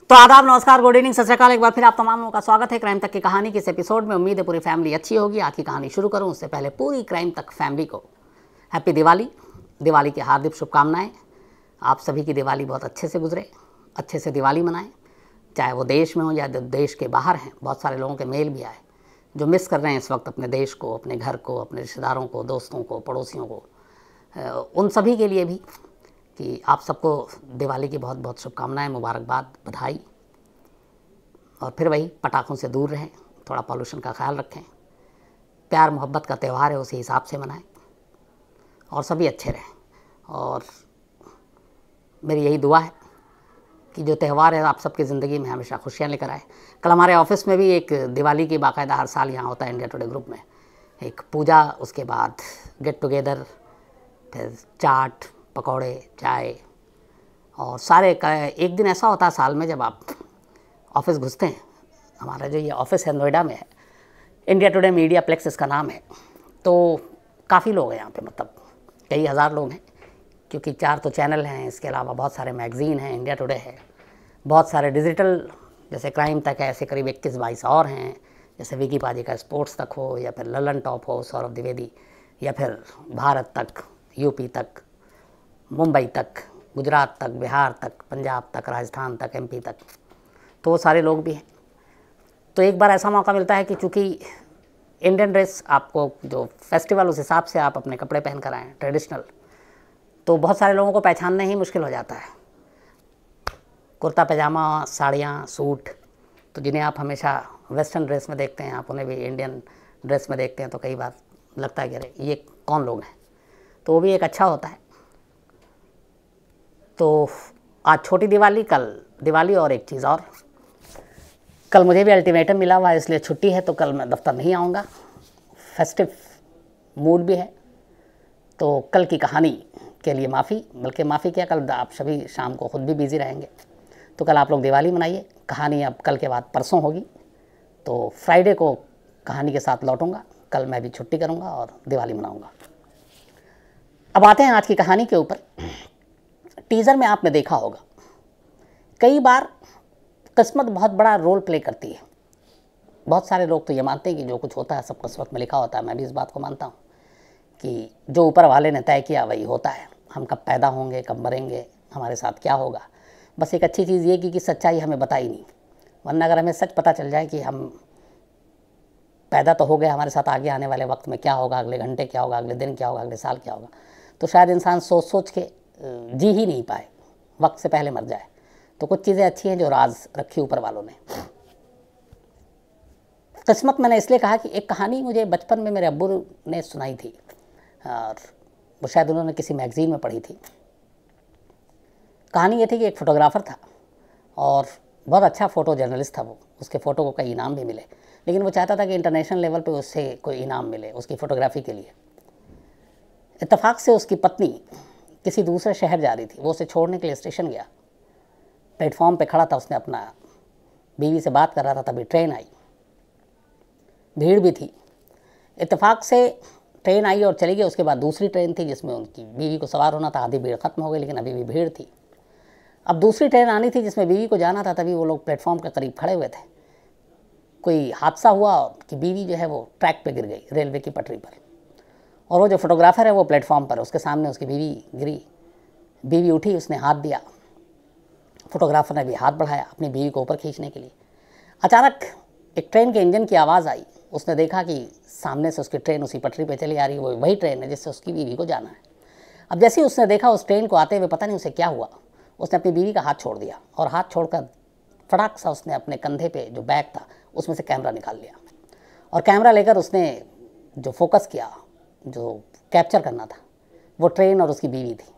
तो आदाब, नमस्कार, गुड इवनिंग, सत श्री अकाल। एक बार फिर आप तमाम लोगों का स्वागत है क्राइम तक की कहानी के इस एपिसोड में। उम्मीद है पूरी फैमिली अच्छी होगी। आज की कहानी शुरू करूं उससे पहले पूरी क्राइम तक फैमिली को हैप्पी दिवाली, दिवाली की हार्दिक शुभकामनाएं। आप सभी की दिवाली बहुत अच्छे से गुजरे, अच्छे से दिवाली मनाएं, चाहे वो देश में हो या देश के बाहर हैं। बहुत सारे लोगों के मेल भी आए जो मिस कर रहे हैं इस वक्त अपने देश को, अपने घर को, अपने रिश्तेदारों को, दोस्तों को, पड़ोसियों को। उन सभी के लिए भी कि आप सबको दिवाली की बहुत बहुत शुभकामनाएं, मुबारकबाद, बधाई। और फिर वही पटाखों से दूर रहें, थोड़ा पॉल्यूशन का ख्याल रखें, प्यार मोहब्बत का त्यौहार है उसी हिसाब से मनाएं और सभी अच्छे रहें। और मेरी यही दुआ है कि जो त्यौहार है आप सबकी ज़िंदगी में हमेशा खुशियाँ लेकर आए। कल हमारे ऑफिस में भी एक दिवाली की बाकायदा हर साल यहाँ होता है इंडिया टुडे ग्रुप में, एक पूजा, उसके बाद गेट टुगेदर, फिर चाट, पकौड़े, चाय और सारे का एक दिन ऐसा होता है साल में जब आप ऑफिस घुसते हैं। हमारा जो ये ऑफिस है नोएडा में है, इंडिया टुडे मीडिया प्लेक्स इसका नाम है। तो काफ़ी लोग हैं यहाँ पे, मतलब कई हज़ार लोग हैं, क्योंकि 4 तो चैनल हैं, इसके अलावा बहुत सारे मैगज़ीन हैं, इंडिया टुडे है, बहुत सारे डिजिटल जैसे क्राइम तक है, ऐसे करीब 21-22 और हैं, जैसे विकी पाजी का स्पोर्ट्स तक हो, या फिर ललन टॉप हो, सौरभ द्विवेदी, या फिर भारत तक, यूपी तक, मुंबई तक, गुजरात तक, बिहार तक, पंजाब तक, राजस्थान तक, एमपी तक, तो वो सारे लोग भी हैं। तो एक बार ऐसा मौका मिलता है कि चूँकि इंडियन ड्रेस आपको जो फेस्टिवल उस हिसाब से आप अपने कपड़े पहन कर आएँ ट्रेडिशनल, तो बहुत सारे लोगों को पहचानना ही मुश्किल हो जाता है। कुर्ता पैजामा, साड़ियाँ, सूट, तो जिन्हें आप हमेशा वेस्टर्न ड्रेस में देखते हैं, आप उन्हें भी इंडियन ड्रेस में देखते हैं, तो कई बार लगता है कि अरे ये कौन लोग हैं। तो वो भी एक अच्छा होता है। तो आज छोटी दिवाली, कल दिवाली। और एक चीज़ और, कल मुझे भी अल्टीमेटम मिला हुआ है, इसलिए छुट्टी है, तो कल मैं दफ्तर नहीं आऊँगा। फेस्टिव मूड भी है, तो कल की कहानी के लिए माफ़ी, बल्कि माफ़ी क्या, कल आप सभी शाम को ख़ुद भी बिज़ी रहेंगे, तो कल आप लोग दिवाली मनाइए। कहानी अब कल के बाद परसों होगी, तो फ्राइडे को कहानी के साथ लौटूंगा। कल मैं भी छुट्टी करूँगा और दिवाली मनाऊँगा। अब आते हैं आज की कहानी के ऊपर। टीज़र में आपने देखा होगा, कई बार किस्मत बहुत बड़ा रोल प्ले करती है। बहुत सारे लोग तो ये मानते हैं कि जो कुछ होता है सब किस्मत में लिखा होता है। मैं भी इस बात को मानता हूँ कि जो ऊपर वाले ने तय किया वही होता है। हम कब पैदा होंगे, कब मरेंगे, हमारे साथ क्या होगा, बस एक अच्छी चीज़ ये कि सच्चाई हमें बताई नहीं। वरना अगर हमें सच पता चल जाए कि हम पैदा तो हो गए, हमारे साथ आगे आने वाले वक्त में क्या होगा, अगले घंटे क्या होगा, अगले दिन क्या होगा, अगले साल क्या होगा, तो शायद इंसान सोच सोच के जी ही नहीं पाए, वक्त से पहले मर जाए। तो कुछ चीज़ें अच्छी हैं जो राज रखी ऊपर वालों ने। किस्मत मैंने इसलिए कहा कि एक कहानी मुझे बचपन में मेरे अब्बू ने सुनाई थी, और वो शायद उन्होंने किसी मैगज़ीन में पढ़ी थी। कहानी ये थी कि एक फ़ोटोग्राफ़र था और बहुत अच्छा फ़ोटो जर्नलिस्ट था वो। उसके फ़ोटो को कई इनाम भी मिले, लेकिन वो चाहता था कि इंटरनेशनल लेवल पे उससे कोई इनाम मिले उसकी फ़ोटोग्राफ़ी के लिए। इत्तेफाक से उसकी पत्नी किसी दूसरे शहर जा रही थी, वो उसे छोड़ने के लिए स्टेशन गया। प्लेटफॉर्म पे खड़ा था, उसने अपना बीवी से बात कर रहा था, तभी ट्रेन आई। भीड़ भी थी। इत्तेफाक से ट्रेन आई और चली गई। उसके बाद दूसरी ट्रेन थी जिसमें उनकी बीवी को सवार होना था। आधी भीड़ ख़त्म हो गई, लेकिन अभी भी भीड़ थी। अब दूसरी ट्रेन आनी थी जिसमें बीवी को जाना था, तभी वो लोग प्लेटफॉर्म के करीब खड़े हुए थे। कोई हादसा हुआ कि बीवी जो है वो ट्रैक पे गिर गई, रेलवे की पटरी पर, और वो जो फोटोग्राफ़र है वो प्लेटफॉर्म पर, उसके सामने उसकी बीवी गिरी। बीवी उठी, उसने हाथ दिया, फोटोग्राफर ने भी हाथ बढ़ाया अपनी बीवी को ऊपर खींचने के लिए। अचानक एक ट्रेन के इंजन की आवाज़ आई। उसने देखा कि सामने से उसकी ट्रेन उसी पटरी पे चली आ रही है। वो वही ट्रेन है जिससे उसकी बीवी को जाना है। अब जैसे ही उसने देखा उस ट्रेन को आते हुए, पता नहीं उसे क्या हुआ, उसने अपनी बीवी का हाथ छोड़ दिया, और हाथ छोड़कर फटाक सा उसने अपने कंधे पे जो बैग था उसमें से कैमरा निकाल लिया, और कैमरा लेकर उसने जो फोकस किया, जो कैप्चर करना था, वो ट्रेन और उसकी बीवी थी।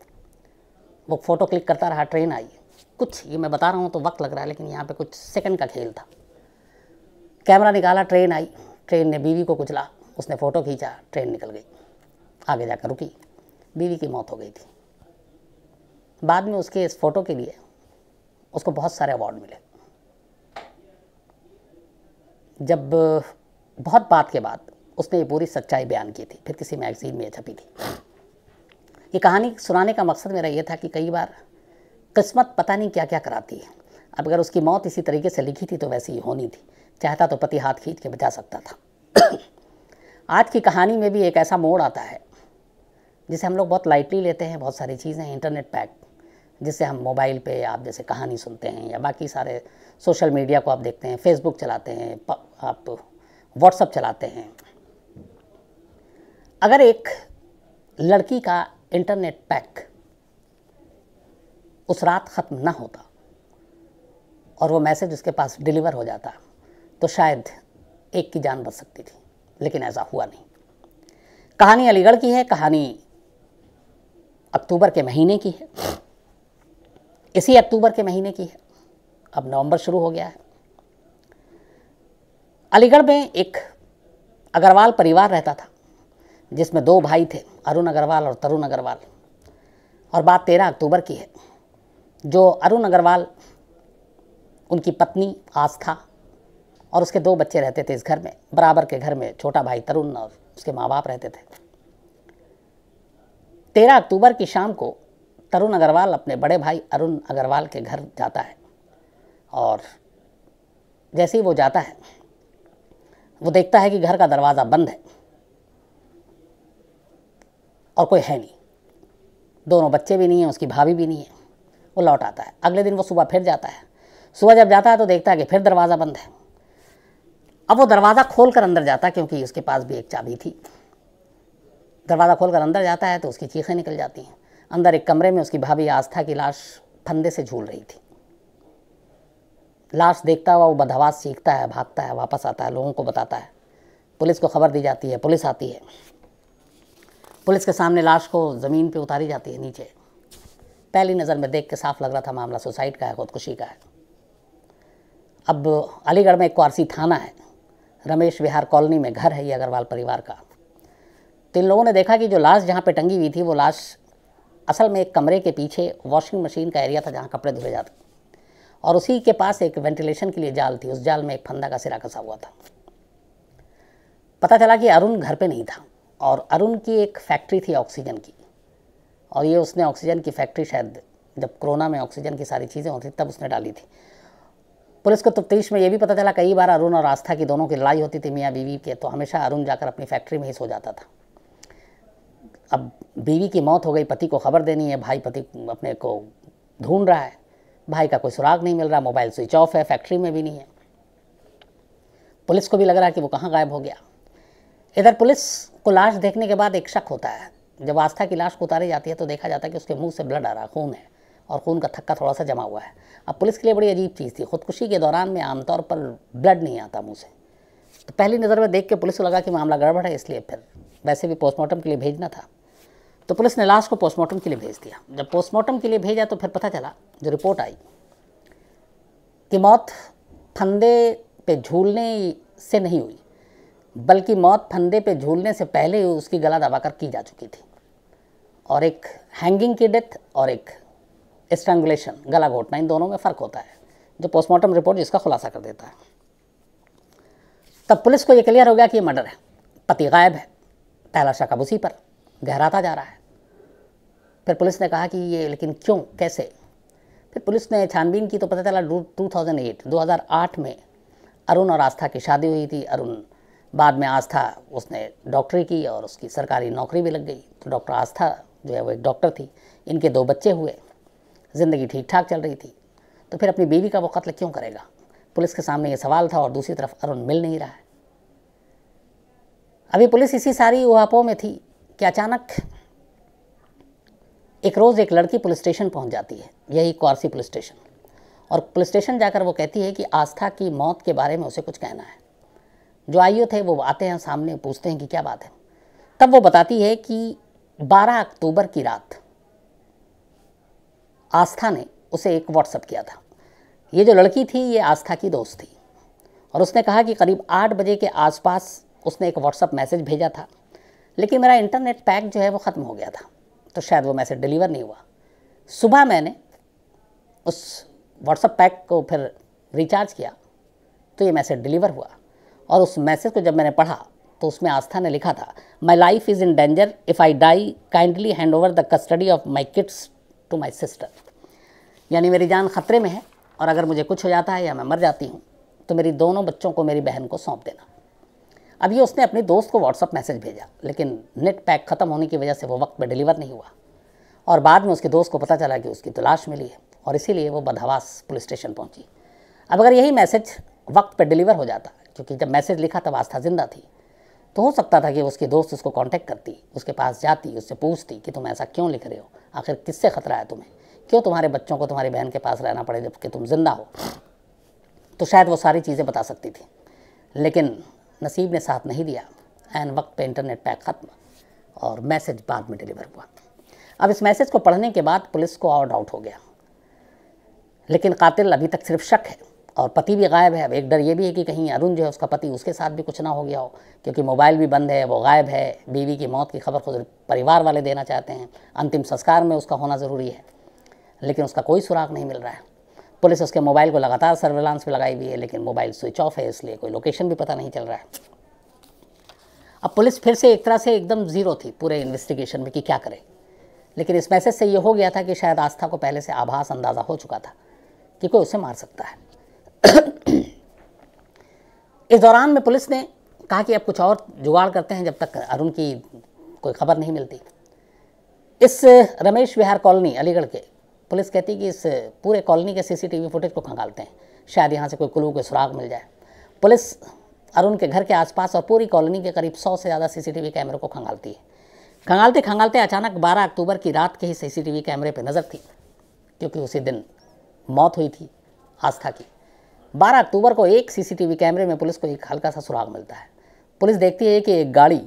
वो फ़ोटो क्लिक करता रहा। ट्रेन आई। कुछ, ये मैं बता रहा हूँ तो वक्त लग रहा है, लेकिन यहाँ पे कुछ सेकंड का खेल था। कैमरा निकाला, ट्रेन आई, ट्रेन ने बीवी को कुचला, उसने फ़ोटो खींचा, ट्रेन निकल गई, आगे जाकर रुकी, बीवी की मौत हो गई थी। बाद में उसके इस फ़ोटो के लिए उसको बहुत सारे अवार्ड मिले। जब बहुत बात के बाद उसने ये पूरी सच्चाई बयान की थी, फिर किसी मैगज़ीन में छपी थी। ये कहानी सुनाने का मकसद मेरा ये था कि कई बार किस्मत पता नहीं क्या क्या कराती है। अब अगर उसकी मौत इसी तरीके से लिखी थी तो वैसे ही होनी थी, चाहता तो पति हाथ खींच के बचा सकता था। आज की कहानी में भी एक ऐसा मोड़ आता है जिसे हम लोग बहुत लाइटली लेते हैं। बहुत सारी चीज़ें, इंटरनेट पैक, जिससे हम मोबाइल पे आप जैसे कहानी सुनते हैं या बाकी सारे सोशल मीडिया को आप देखते हैं, फेसबुक चलाते हैं, आप व्हाट्सएप चलाते हैं। अगर एक लड़की का इंटरनेट पैक उस रात ख़त्म ना होता और वो मैसेज उसके पास डिलीवर हो जाता तो शायद एक की जान बच सकती थी, लेकिन ऐसा हुआ नहीं। कहानी अलीगढ़ की है, कहानी अक्टूबर के महीने की है, इसी अक्टूबर के महीने की है। अब नवंबर शुरू हो गया है। अलीगढ़ में एक अग्रवाल परिवार रहता था जिसमें 2 भाई थे, अरुण अग्रवाल और तरुण अग्रवाल। और बात 13 अक्टूबर की है। जो अरुण अग्रवाल, उनकी पत्नी आस्था और उसके 2 बच्चे रहते थे इस घर में, बराबर के घर में छोटा भाई तरुण और उसके माँ बाप रहते थे। 13 अक्टूबर की शाम को तरुण अग्रवाल अपने बड़े भाई अरुण अग्रवाल के घर जाता है और जैसे ही वो जाता है वो देखता है कि घर का दरवाज़ा बंद है और कोई है नहीं। दोनों बच्चे भी नहीं हैं, उसकी भाभी भी नहीं है। वो लौट आता है। अगले दिन वो सुबह फिर जाता है। सुबह जब जाता है तो देखता है कि फिर दरवाज़ा बंद है। अब वो दरवाज़ा खोल कर अंदर जाता है, क्योंकि उसके पास भी एक चाबी थी। दरवाज़ा खोल कर अंदर जाता है तो उसकी चीखें निकल जाती हैं। अंदर एक कमरे में उसकी भाभी आस्था की लाश फंदे से झूल रही थी। लाश देखता हुआ वो बदहवास सीखता है, भागता है, वापस आता है, लोगों को बताता है। पुलिस को खबर दी जाती है, पुलिस आती है। पुलिस के सामने लाश को ज़मीन पे उतारी जाती है नीचे। पहली नज़र में देख के साफ लग रहा था मामला सुसाइड का है, खुदकुशी का है। अब अलीगढ़ में एक क्वारसी थाना है, रमेश विहार कॉलोनी में घर है ये अग्रवाल परिवार का। तो इन लोगों ने देखा कि जो लाश जहाँ पे टंगी हुई थी वो लाश असल में एक कमरे के पीछे वॉशिंग मशीन का एरिया था जहाँ कपड़े धुले जाते, और उसी के पास एक वेंटिलेशन के लिए जाल थी। उस जाल में एक फंदा का सिरा कसा हुआ था। पता चला कि अरुण घर पे नहीं था और अरुण की एक फैक्ट्री थी ऑक्सीजन की, और ये उसने ऑक्सीजन की फैक्ट्री शायद जब कोरोना में ऑक्सीजन की सारी चीज़ें होती तब उसने डाली थी। पुलिस को तफ्तीश में ये भी पता चला कई बार अरुण और आस्था की दोनों की लड़ाई होती थी मियाँ बीवी के, तो हमेशा अरुण जाकर अपनी फैक्ट्री में ही सो जाता था। अब बीवी की मौत हो गई, पति को खबर देनी है, भाई पति अपने को ढूंढ रहा है, भाई का कोई सुराग नहीं मिल रहा, मोबाइल स्विच ऑफ है, फैक्ट्री में भी नहीं है। पुलिस को भी लग रहा है कि वो कहाँ गायब हो गया। इधर पुलिस को लाश देखने के बाद एक शक होता है। जब आस्था की लाश को उतारी जाती है तो देखा जाता है कि उसके मुंह से ब्लड आ रहा, खून है, और खून का थक्का थोड़ा सा जमा हुआ है। अब पुलिस के लिए बड़ी अजीब चीज़ थी, खुदकुशी के दौरान में आमतौर पर ब्लड नहीं आता मुंह से। तो पहली नज़र में देख के पुलिस को लगा कि मामला गड़बड़ है, इसलिए फिर वैसे भी पोस्टमार्टम के लिए भेजना था तो पुलिस ने लाश को पोस्टमार्टम के लिए भेज दिया। जब पोस्टमार्टम के लिए भेजा तो फिर पता चला, जो रिपोर्ट आई, कि मौत फंदे पे झूलने से नहीं हुई, बल्कि मौत फंदे पे झूलने से पहले ही उसकी गला दबाकर की जा चुकी थी। और एक हैंगिंग की डेथ और एक स्ट्रैंगुलेशन, गला घोटना, इन दोनों में फ़र्क होता है, जो पोस्टमार्टम रिपोर्ट जिसका खुलासा कर देता है। तब पुलिस को ये क्लियर हो गया कि ये मर्डर है, पति गायब है। पहला शक अब उसी पर गहराता जा रहा है। फिर पुलिस ने कहा कि ये लेकिन क्यों, कैसे। फिर पुलिस ने छानबीन की तो पता चला 2008 में अरुण और आस्था की शादी हुई थी। अरुण बाद में, आस्था उसने डॉक्टरी की और उसकी सरकारी नौकरी भी लग गई। तो डॉक्टर आस्था जो है वो एक डॉक्टर थी। इनके 2 बच्चे हुए, ज़िंदगी ठीक ठाक चल रही थी। तो फिर अपनी बीवी का वो कत्ल क्यों करेगा, पुलिस के सामने ये सवाल था। और दूसरी तरफ अरुण मिल नहीं रहा है। अभी पुलिस इसी सारी उहापों में थी कि अचानक एक रोज़ एक लड़की पुलिस स्टेशन पहुंच जाती है, यही क्वारसी पुलिस स्टेशन। और पुलिस स्टेशन जाकर वो कहती है कि आस्था की मौत के बारे में उसे कुछ कहना है। जो आईओ थे वो आते हैं सामने, पूछते हैं कि क्या बात है। तब वो बताती है कि 12 अक्टूबर की रात आस्था ने उसे एक व्हाट्सएप किया था। ये जो लड़की थी ये आस्था की दोस्त थी, और उसने कहा कि करीब 8 बजे के आसपास उसने एक व्हाट्सएप मैसेज भेजा था, लेकिन मेरा इंटरनेट पैक जो है वो ख़त्म हो गया था, तो शायद वो मैसेज डिलीवर नहीं हुआ। सुबह मैंने उस व्हाट्सएप पैक को फिर रिचार्ज किया तो ये मैसेज डिलीवर हुआ, और उस मैसेज को जब मैंने पढ़ा तो उसमें आस्था ने लिखा था, my life is in danger, if I die kindly hand over the custody of my kids to my sister. यानी मेरी जान खतरे में है और अगर मुझे कुछ हो जाता है या मैं मर जाती हूँ तो मेरी दोनों बच्चों को मेरी बहन को सौंप देना। अब ये उसने अपने दोस्त को व्हाट्सअप मैसेज भेजा, लेकिन नेट पैक ख़त्म होने की वजह से वो वक्त पर डिलीवर नहीं हुआ और बाद में उसके दोस्त को पता चला कि उसकी तलाश मिली है और इसीलिए वो बदहवास पुलिस स्टेशन पहुंची। अब अगर यही मैसेज वक्त पर डिलीवर हो जाता, क्योंकि जब मैसेज लिखा तब आस्था जिंदा थी, तो हो सकता था कि उसकी दोस्त उसको कांटेक्ट करती, उसके पास जाती, उससे पूछती कि तुम ऐसा क्यों लिख रहे हो, आखिर किससे ख़तरा है तुम्हें, क्यों तुम्हारे बच्चों को तुम्हारी बहन के पास रहना पड़े जबकि तुम जिंदा हो। तो शायद वो सारी चीज़ें बता सकती थी, लेकिन नसीब ने साथ नहीं दिया। एन वक्त पे इंटरनेट पैक ख़त्म और मैसेज बाद में डिलीवर हुआ। अब इस मैसेज को पढ़ने के बाद पुलिस को और डाउट हो गया, लेकिन कातिल अभी तक सिर्फ शक है और पति भी गायब है। अब एक डर ये भी है कि कहीं अरुण जो है उसका पति, उसके साथ भी कुछ ना हो गया हो, क्योंकि मोबाइल भी बंद है, वो गायब है। बीवी की मौत की खबर खुद परिवार वाले देना चाहते हैं, अंतिम संस्कार में उसका होना ज़रूरी है, लेकिन उसका कोई सुराग नहीं मिल रहा है। पुलिस उसके मोबाइल को लगातार सर्विलांस पे लगाई हुई है, लेकिन मोबाइल स्विच ऑफ है, इसलिए कोई लोकेशन भी पता नहीं चल रहा है। अब पुलिस फिर से एक तरह से एकदम ज़ीरो थी पूरे इन्वेस्टिगेशन में कि क्या करे, लेकिन इस मैसेज से ये हो गया था कि शायद आस्था को पहले से आभास अंदाज़ा हो चुका था कि कोई उसे मार सकता है। इस दौरान में पुलिस ने कहा कि अब कुछ और जुगाड़ करते हैं जब तक अरुण की कोई खबर नहीं मिलती। इस रमेश विहार कॉलोनी अलीगढ़ के पुलिस कहती कि इस पूरे कॉलोनी के सीसीटीवी फुटेज को खंगालते हैं, शायद यहाँ से कोई क्लू, कोई सुराग मिल जाए। पुलिस अरुण के घर के आसपास और पूरी कॉलोनी के करीब 100 से ज़्यादा सीसीटीवी कैमरों को खंगालती है। खंगालते खंगालते अचानक 12 अक्टूबर की रात के ही सीसीटीवी कैमरे पर नज़र थी, क्योंकि उसी दिन मौत हुई थी आस्था की। 12 अक्टूबर को एक सीसीटीवी कैमरे में पुलिस को एक हल्का सा सुराग मिलता है। पुलिस देखती है कि एक गाड़ी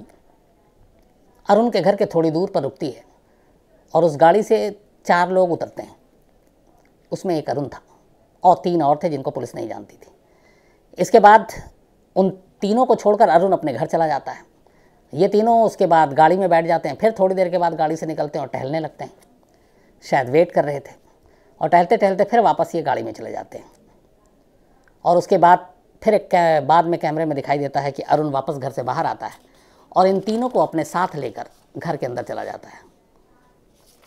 अरुण के घर के थोड़ी दूर पर रुकती है और उस गाड़ी से 4 लोग उतरते हैं। उसमें एक अरुण था और 3 और थे जिनको पुलिस नहीं जानती थी। इसके बाद उन तीनों को छोड़कर अरुण अपने घर चला जाता है। ये तीनों उसके बाद गाड़ी में बैठ जाते हैं, फिर थोड़ी देर के बाद गाड़ी से निकलते हैं और टहलने लगते हैं, शायद वेट कर रहे थे, और टहलते टहलते फिर वापस ये गाड़ी में चले जाते हैं। और उसके बाद फिर एक बाद में कैमरे में दिखाई देता है कि अरुण वापस घर से बाहर आता है और इन तीनों को अपने साथ लेकर घर के अंदर चला जाता है।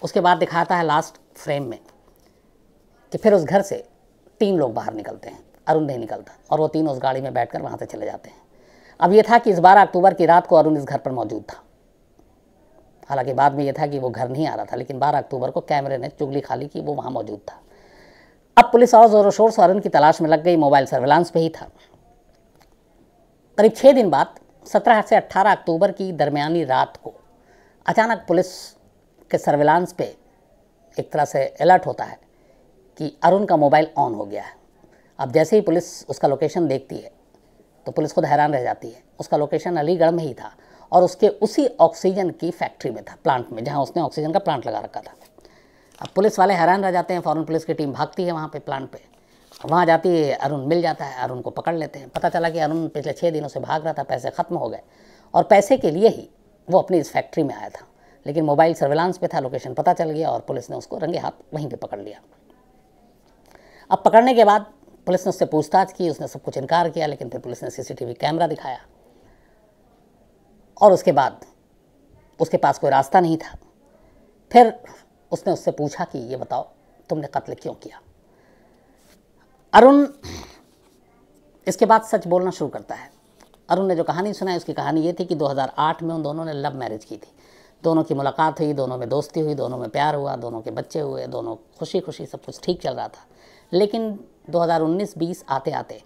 उसके बाद दिखाता है लास्ट फ्रेम में कि फिर उस घर से 3 लोग बाहर निकलते हैं, अरुण नहीं निकलता, और वो तीनों उस गाड़ी में बैठकर वहाँ से चले जाते हैं। अब ये था कि इस 12 अक्टूबर की रात को अरुण इस घर पर मौजूद था। हालांकि बाद में ये था कि वो घर नहीं आ रहा था, लेकिन 12 अक्टूबर को कैमरे ने चुगली खा ली कि वो वहाँ मौजूद था। अब पुलिस और ज़ोरों शोर से अरुण की तलाश में लग गई। मोबाइल सर्विलांस पे ही था। करीब 6 दिन बाद 17 से 18 अक्टूबर की दरमियानी रात को अचानक पुलिस के सर्विलांस पे एक तरह से अलर्ट होता है कि अरुण का मोबाइल ऑन हो गया है। अब जैसे ही पुलिस उसका लोकेशन देखती है तो पुलिस खुद हैरान रह जाती है। उसका लोकेशन अलीगढ़ में ही था और उसके उसी ऑक्सीजन की फैक्ट्री में था, प्लांट में, जहाँ उसने ऑक्सीजन का प्लांट लगा रखा था। अब पुलिस वाले हैरान रह जाते हैं। फ़ौरन पुलिस की टीम भागती है वहाँ पे प्लांट पे, वहाँ जाती है। अरुण मिल जाता है, अरुण को पकड़ लेते हैं। पता चला कि अरुण पिछले 6 दिनों से भाग रहा था, पैसे ख़त्म हो गए और पैसे के लिए ही वो अपनी इस फैक्ट्री में आया था, लेकिन मोबाइल सर्विलांस पे था, लोकेशन पता चल गया और पुलिस ने उसको रंगे हाथ वहीं पर पकड़ लिया। अब पकड़ने के बाद पुलिस ने उससे पूछताछ की, उसने सब कुछ इनकार किया, लेकिन फिर पुलिस ने सीसीटीवी कैमरा दिखाया और उसके बाद उसके पास कोई रास्ता नहीं था। फिर उसने उससे पूछा कि ये बताओ तुमने कत्ल क्यों किया। अरुण इसके बाद सच बोलना शुरू करता है। अरुण ने जो कहानी सुनाई उसकी कहानी ये थी कि 2008 में उन दोनों ने लव मैरिज की थी। दोनों की मुलाकात हुई, दोनों में दोस्ती हुई, दोनों में प्यार हुआ, दोनों के बच्चे हुए, दोनों खुशी खुशी सब कुछ ठीक चल रहा था। लेकिन 2019-20 आते आते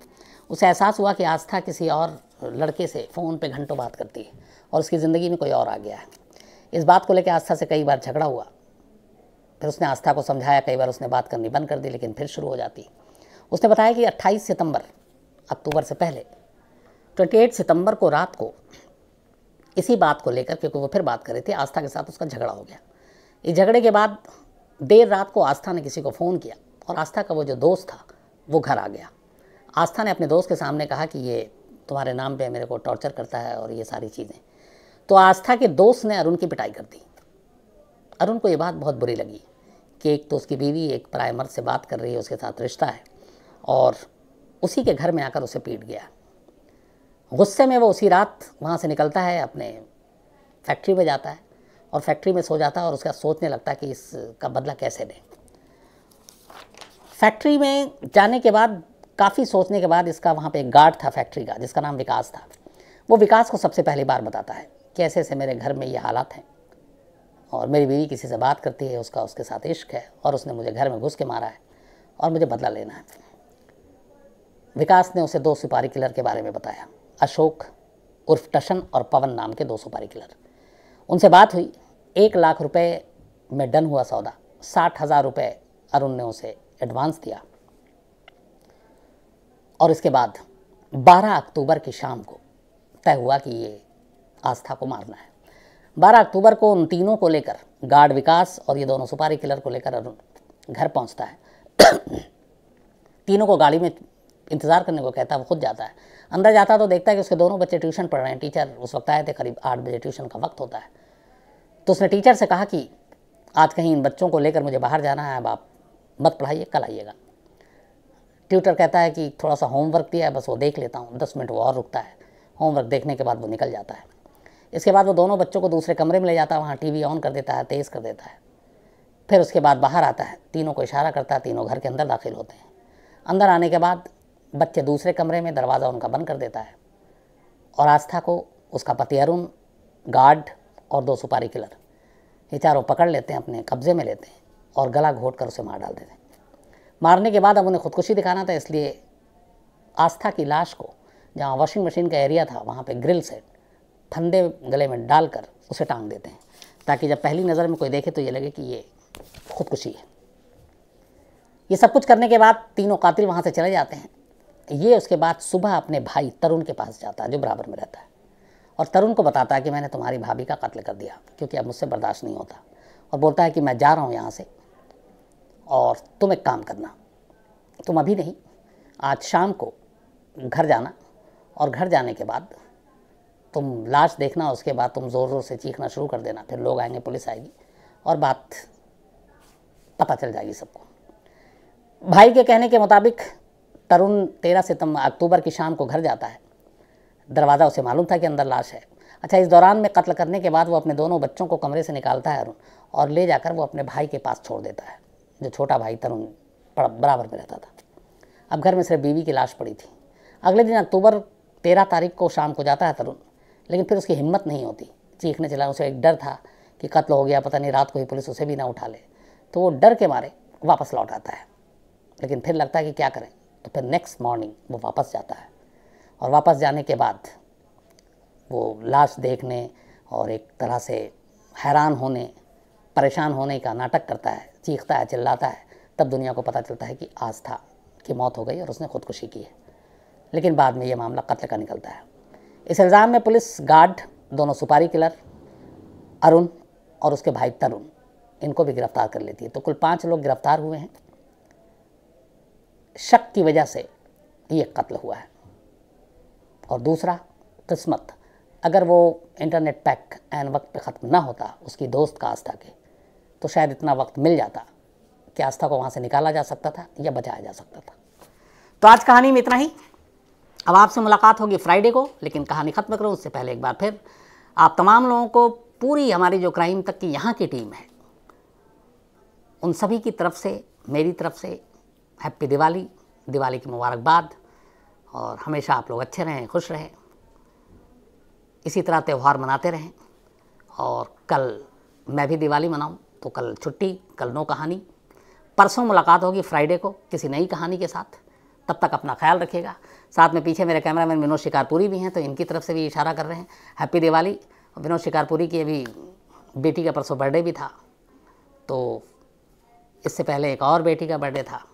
उसे एहसास हुआ कि आस्था किसी और लड़के से फ़ोन पे घंटों बात करती है और उसकी ज़िंदगी में कोई और आ गया है। इस बात को लेकर आस्था से कई बार झगड़ा हुआ। फिर उसने आस्था को समझाया, कई बार उसने बात करनी बंद कर दी, लेकिन फिर शुरू हो जाती। उसने बताया कि 28 सितंबर, अक्टूबर से पहले 28 सितंबर को रात को इसी बात को लेकर, क्योंकि वो फिर बात कर रहे थे, आस्था के साथ उसका झगड़ा हो गया। इस झगड़े के बाद देर रात को आस्था ने किसी को फ़ोन किया और आस्था का वो जो दोस्त था वो घर आ गया। आस्था ने अपने दोस्त के सामने कहा कि ये तुम्हारे नाम पे मेरे को टॉर्चर करता है और ये सारी चीज़ें। तो आस्था के दोस्त ने अरुण की पिटाई कर दी। अरुण को ये बात बहुत बुरी लगी कि एक तो उसकी बीवी एक पराये मर्द से बात कर रही है, उसके साथ रिश्ता है, और उसी के घर में आकर उसे पीट गया। गुस्से में वो उसी रात वहाँ से निकलता है, अपने फैक्ट्री में जाता है और फैक्ट्री में सो जाता है और उसका सोचने लगता है कि इसका बदला कैसे लें। फैक्ट्री में जाने के बाद काफ़ी सोचने के बाद इसका वहाँ पे एक गार्ड था फैक्ट्री का जिसका नाम विकास था। वो विकास को सबसे पहली बार बताता है कि ऐसे ऐसे मेरे घर में ये हालात हैं और मेरी बीवी किसी से बात करती है, उसका उसके साथ इश्क है और उसने मुझे घर में घुस के मारा है और मुझे बदला लेना है। विकास ने उसे 2 सुपारी किलर के बारे में बताया, अशोक उर्फ टशन और पवन नाम के 2 सुपारी किलर। उनसे बात हुई, 1 लाख रुपए में डन हुआ सौदा। 60,000 रुपये अरुण ने उसे एडवांस दिया और इसके बाद 12 अक्टूबर की शाम को तय हुआ कि ये आस्था को मारना है। 12 अक्टूबर को उन तीनों को लेकर गार्ड विकास और ये दोनों सुपारी किलर को लेकर अरुण घर पहुंचता है। तीनों को गाड़ी में इंतज़ार करने को कहता है, वो खुद जाता है। अंदर जाता तो देखता है कि उसके दोनों बच्चे ट्यूशन पढ़ रहे हैं। टीचर उस वक्त आए थे, करीब 8 बजे ट्यूशन का वक्त होता है। तो उसने टीचर से कहा कि आज कहीं इन बच्चों को लेकर मुझे बाहर जाना है, अब आप मत पढ़ाइए, कल आइएगा। ट्यूटर कहता है कि थोड़ा सा होमवर्क दिया है, बस वो देख लेता हूँ। 10 मिनट वो और रुकता है। होमवर्क देखने के बाद वो निकल जाता है। इसके बाद वो दोनों बच्चों को दूसरे कमरे में ले जाता है, वहाँ टीवी ऑन कर देता है, तेज़ कर देता है। फिर उसके बाद बाहर आता है, तीनों को इशारा करता है, तीनों घर के अंदर दाखिल होते हैं। अंदर आने के बाद बच्चे दूसरे कमरे में, दरवाज़ा उनका बंद कर देता है और आस्था को उसका पति अरुण, गार्ड और 2 सुपारी किलर, ये चारों पकड़ लेते हैं, अपने कब्जे में लेते हैं और गला घोट कर उसे मार डाल देते हैं। मारने के बाद अब उन्हें खुदकुशी दिखाना था, इसलिए आस्था की लाश को जहाँ वॉशिंग मशीन का एरिया था वहाँ पे ग्रिल से फंदे गले में डालकर उसे टांग देते हैं, ताकि जब पहली नज़र में कोई देखे तो ये लगे कि ये खुदकुशी है। ये सब कुछ करने के बाद तीनों कातिल वहाँ से चले जाते हैं। ये उसके बाद सुबह अपने भाई तरुण के पास जाता है, जो बराबर में रहता है, और तरुण को बताता है कि मैंने तुम्हारी भाभी का कत्ल कर दिया क्योंकि अब मुझसे बर्दाश्त नहीं होता, और बोलता है कि मैं जा रहा हूँ यहाँ से और तुम एक काम करना, तुम अभी नहीं, आज शाम को घर जाना और घर जाने के बाद तुम लाश देखना, उसके बाद तुम ज़ोर ज़ोर से चीखना शुरू कर देना। फिर लोग आएंगे, पुलिस आएगी और बात पता चल जाएगी सबको। भाई के कहने के मुताबिक तरुण 13 अक्टूबर की शाम को घर जाता है। दरवाज़ा उसे मालूम था कि अंदर लाश है। अच्छा, इस दौरान में कत्ल करने के बाद वो अपने दोनों बच्चों को कमरे से निकालता है अरुण, और ले जाकर वो अपने भाई के पास छोड़ देता है, जो छोटा भाई तरुण बराबर में रहता था। अब घर में सिर्फ बीवी की लाश पड़ी थी। अगले दिन अक्टूबर 13 तारीख को शाम को जाता है तरुण, लेकिन फिर उसकी हिम्मत नहीं होती, चीखने चला। उसे एक डर था कि कत्ल हो गया, पता नहीं रात को ही पुलिस उसे भी ना उठा ले, तो वो डर के मारे वापस लौट आता है। लेकिन फिर लगता है कि क्या करें, तो फिर नेक्स्ट मॉर्निंग वो वापस जाता है, और वापस जाने के बाद वो लाश देखने और एक तरह से हैरान होने, परेशान होने का नाटक करता है, चीखता है, चिल्लाता है। तब दुनिया को पता चलता है कि आस्था की मौत हो गई और उसने खुदकुशी की है। लेकिन बाद में ये मामला कत्ल का निकलता है। इस इल्ज़ाम में पुलिस गार्ड, दोनों सुपारी किलर अरुण और उसके भाई तरुण, इनको भी गिरफ्तार कर लेती है। तो कुल 5 लोग गिरफ्तार हुए हैं। शक की वजह से ये कत्ल हुआ है। और दूसरा, किस्मत, अगर वो इंटरनेट पैक एन वक्त पे ख़त्म ना होता उसकी दोस्त का आस्था के, तो शायद इतना वक्त मिल जाता कि आस्था को वहाँ से निकाला जा सकता था या बचाया जा सकता था। तो आज कहानी में इतना ही। अब आपसे मुलाकात होगी फ्राइडे को, लेकिन कहानी ख़त्म करूँ उससे पहले एक बार फिर आप तमाम लोगों को, पूरी हमारी जो क्राइम तक की यहाँ की टीम है, उन सभी की तरफ से, मेरी तरफ से हैप्पी दिवाली, दिवाली की मुबारकबाद। और हमेशा आप लोग अच्छे रहें, खुश रहें, इसी तरह त्यौहार मनाते रहें। और कल मैं भी दिवाली मनाऊं, तो कल छुट्टी, कल नो कहानी। परसों मुलाकात होगी फ्राइडे को किसी नई कहानी के साथ। तब तक अपना ख्याल रखिएगा। साथ में पीछे मेरे कैमरामैन विनोद शिकारपुरी भी हैं, तो इनकी तरफ से भी इशारा कर रहे हैं, हैप्पी दिवाली। विनोद शिकारपुरी की अभी बेटी का परसों बर्थडे भी था, तो इससे पहले एक और बेटी का बर्थडे था।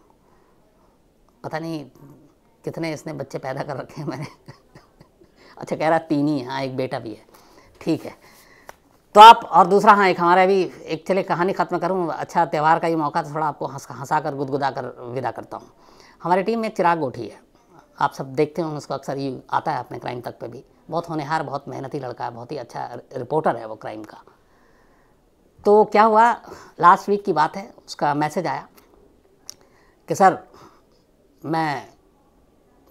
पता नहीं कितने इसने बच्चे पैदा कर रखे हैं मैंने। अच्छा, कह रहा 3 ही हैं, हाँ, एक बेटा भी है, ठीक है। तो आप, और दूसरा, हाँ, एक हमारा भी एक, चले कहानी ख़त्म करूँ। अच्छा, त्यौहार का ये मौका तो थोड़ा आपको हंसा कर, गुदगुदा कर विदा करता हूँ। हमारी टीम में चिराग गोठी है, आप सब देखते होंगे उसको, अक्सर ये आता है अपने क्राइम तक पे भी। बहुत होनहार, बहुत मेहनती लड़का है, बहुत ही अच्छा रिपोर्टर है वो क्राइम का। तो क्या हुआ, लास्ट वीक की बात है, उसका मैसेज आया कि सर मैं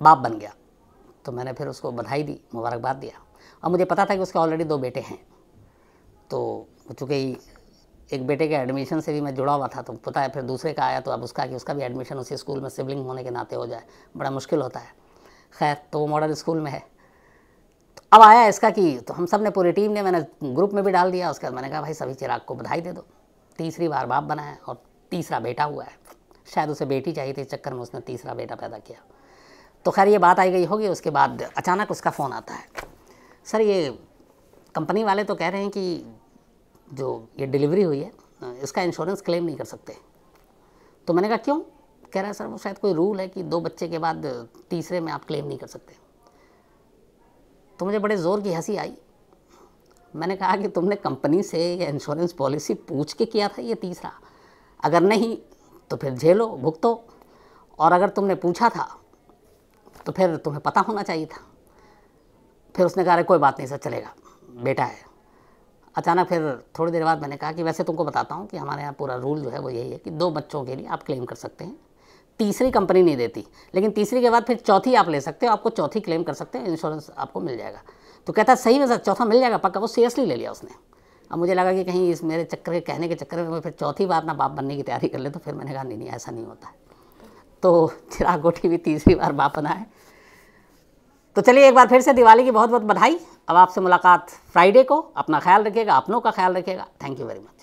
बाप बन गया। तो मैंने फिर उसको बधाई दी, मुबारकबाद दिया, और मुझे पता था कि उसके ऑलरेडी 2 बेटे हैं। तो चूँकि एक बेटे के एडमिशन से भी मैं जुड़ा हुआ था, तो पता है फिर दूसरे का आया तो अब उसका कि उसका भी एडमिशन उसी स्कूल में सिबलिंग होने के नाते हो जाए, बड़ा मुश्किल होता है। खैर, तो वो मॉडल स्कूल में है। तो अब आया इसका कि तो हम सब ने, पूरी टीम ने, मैंने ग्रुप में भी डाल दिया। उसके बाद मैंने कहा भाई सभी चिराग को बधाई दे दो, तीसरी बार बाप बना है और तीसरा बेटा हुआ है। शायद उसे बेटी चाहिए थी, इस चक्कर में उसने तीसरा बेटा पैदा किया। तो खैर ये बात आई गई होगी। उसके बाद अचानक उसका फ़ोन आता है, सर ये कंपनी वाले तो कह रहे हैं कि जो ये डिलीवरी हुई है इसका इंश्योरेंस क्लेम नहीं कर सकते। तो मैंने कहा क्यों? कह रहा है सर वो शायद कोई रूल है कि 2 बच्चे के बाद तीसरे में आप क्लेम नहीं कर सकते। तो मुझे बड़े ज़ोर की हंसी आई। मैंने कहा कि तुमने कंपनी से ये इंश्योरेंस पॉलिसी पूछ के किया था ये तीसरा? अगर नहीं तो फिर झेलो, भुगतो, और अगर तुमने पूछा था तो फिर तुम्हें पता होना चाहिए था। फिर उसने कहा अरे कोई बात नहीं सर, चलेगा, बेटा है। अचानक फिर थोड़ी देर बाद मैंने कहा कि वैसे तुमको बताता हूँ कि हमारे यहाँ पूरा रूल जो है वो यही है कि 2 बच्चों के लिए आप क्लेम कर सकते हैं, तीसरी कंपनी नहीं देती, लेकिन तीसरी के बाद फिर चौथी आप ले सकते हो, आपको चौथी क्लेम कर सकते हैं, इंश्योरेंस आपको मिल जाएगा। तो कहता सही में सर चौथा मिल जाएगा पक्का? वो सीरियसली ले लिया उसने। अब मुझे लगा कि कहीं इस मेरे चक्कर के कहने के चक्कर में फिर चौथी बार ना बाप बनने की तैयारी कर ले। तो फिर मैंने कहा नहीं ऐसा नहीं होता है। तो चिराग गोठी भी तीसरी बार बाप बना है। तो चलिए एक बार फिर से दिवाली की बहुत बहुत बधाई। अब आपसे मुलाकात फ्राइडे को। अपना ख्याल रखिएगा, अपनों का ख्याल रखिएगा। Thank you very much.